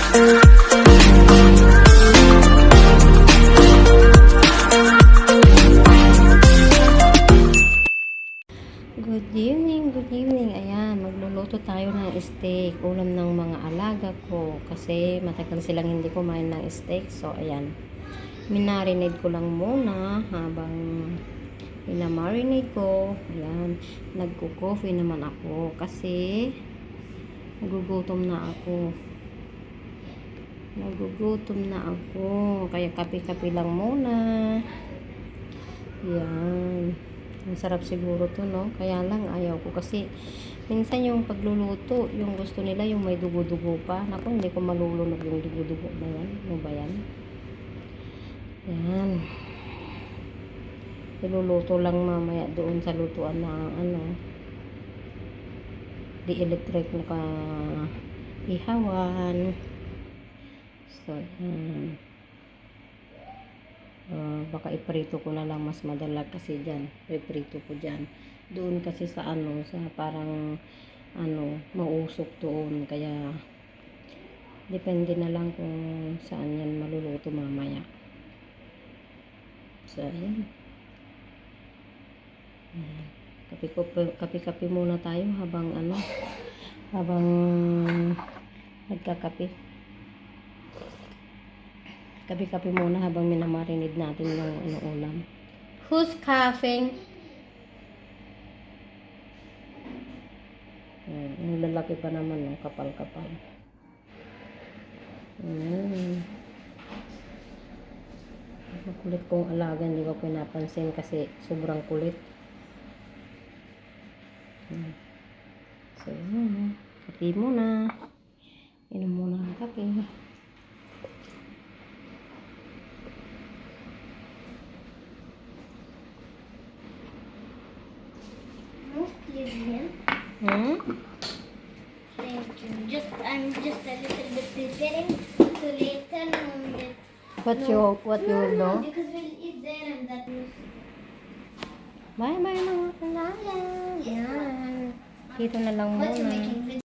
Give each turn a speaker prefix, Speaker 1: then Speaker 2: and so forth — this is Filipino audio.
Speaker 1: Good evening, good evening. Ayan, magluluto tayo ng steak. Ulam ng mga alaga ko. Kasi matagal silang hindi kumain ng steak. So, ayan. Minarinate ko lang muna habang minamarinate ko. Ayan. Nagko-coffee naman ako. Kasi nagugutom na ako. Kaya kape-kape lang muna. Ayan. Ang sarap siguro to, no? Kaya lang ayaw ko kasi minsan yung pagluluto, yung gusto nila yung may dugo-dugo pa. Naku, hindi ko malulunod yung dugo-dugo na yan. Ano ba yan? Yan. Iluluto lang mamaya doon sa lutuan na di electric na ka ihawan. So, yan. Baka iprito ko na lang, mas madala kasi dyan, iprito ko dyan doon kasi sa sa parang mausok doon, kaya depende na lang kung saan yan maluluto mamaya. So ayan, kape muna tayo habang nagkakape. Kape-kape muna habang minamarinate natin yung ulam. Who's coughing? Yung lalaki pa naman, no? Kapal-kapal. Kulit kong alaga, hindi ko pinapansin kasi sobrang kulit. So, kape muna. Inom muna ng kape.
Speaker 2: I'm just a little bit preparing so later
Speaker 1: What you will do?
Speaker 2: Because we'll eat there and that will...
Speaker 1: Bye mga kailangan. Yan. Dito na lang muna.